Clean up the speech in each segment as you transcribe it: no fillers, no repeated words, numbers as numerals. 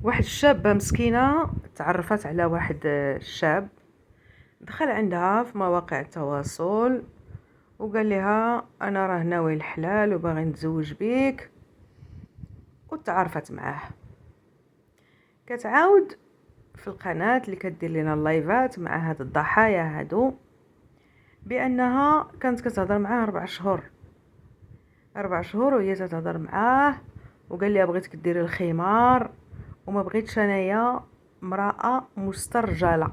واحد الشابة مسكينة تعرفت على واحد الشاب، دخل عندها في مواقع التواصل وقال لها انا راه ناوي الحلال وباغي نتزوج بيك، وتعرفت معاه. كتعاود في القناة اللي كدير لنا اللايفات مع هاد الضحايا هادو بانها كانت كتهضر معاه 4 شهور 4 شهور وهي تتهضر معاه، وقال لها بغيتك ديري الخمار وما بغيتش انايا امراه مسترجله،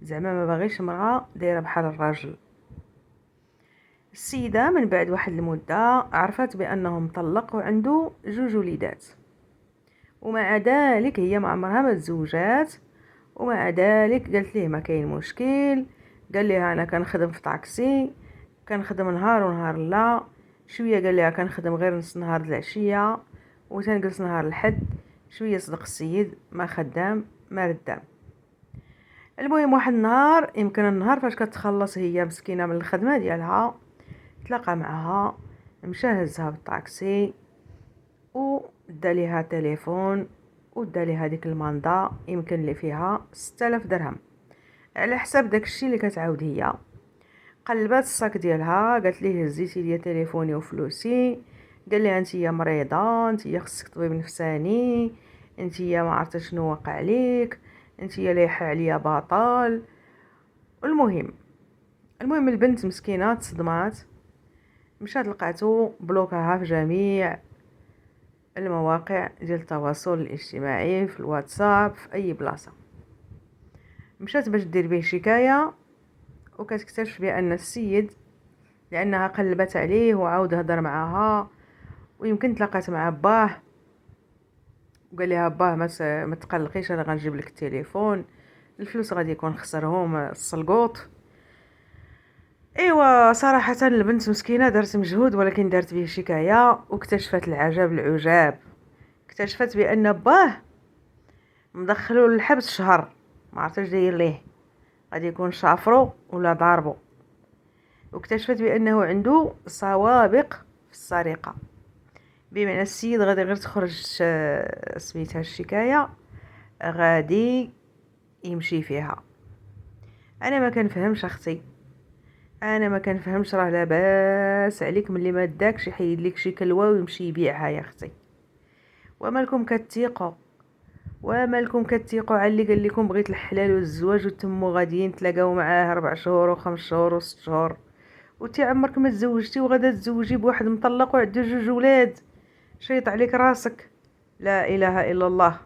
زعما ما باغيش امراه دايره بحال الراجل. السيده من بعد واحد المده عرفت بانه مطلق وعنده 2 وليدات، ومع ذلك هي ما عمرها ما تزوجات، ومع ذلك قالت ليه ما كاين مشكل. قال لها انا كنخدم في طاكسي، كنخدم نهار ونهار لا، شويه قال لها كنخدم غير نص نهار العشيه وتنجلس نهار الحد، شويه صدق السيد ما خدام ما ردام. المهم واحد النهار، يمكن النهار فاش كتخلص هي مسكينه من الخدمه ديالها، تلاقى معها، مشى هزها بالطاكسي ودا ليها تليفون ودا ليها ديك الماندا يمكن اللي فيها 6000 درهم على حساب داكشي اللي كتعاود هي. قلبات الصاك ديالها، قالت ليه هزيتي ليا تليفوني وفلوسي، قال لها انتيا مريضه، انتيا خصك طبيب نفساني، انتيا ما عرفتش شنو واقع عليك، انتيا لايحه عليا باطل. المهم البنت مسكينه تصدمات، مشات لقاتو بلوكاها في جميع المواقع ديال التواصل الاجتماعي، في الواتساب، في اي بلاصه. مشات باش دير به شكايه، وكتكتشف بان السيد، لانها قلبت عليه وعاود هضر معاها ويمكن تلاقات مع باه، وقال لها باه ما تقلقيش انا غنجيب لك التليفون، الفلوس غادي يكون خسرهم السلقوط. ايوا صراحه البنت مسكينه دارت مجهود، ولكن دارت به شكايه واكتشفت العجب العجاب. اكتشفت بان باه مدخلو للحبس شهر، ما عرفتش داير ليه، غادي يكون شافرو ولا ضاربو. واكتشفت بانه عنده سوابق في السرقه، بمعنى السيد غادي غير تخرج سميتها الشكايه غادي يمشي فيها. انا ما كنفهمش اختي، انا ما كنفهمش، راه لاباس عليك ملي ما داكش يحيد لك شي كلوه ويمشي يبيعها يا اختي. ومالكم كتيقوا على اللي قال لكم بغيت الحلال والزواج وتموا غاديين تلاقاو معاه 4 شهور و5 شهور و6 شهور، وتي عمرك ما تزوجتي وغادا تزوجي بواحد مطلق وعنده 2 ولاد. شيط عليك راسك، لا اله الا الله.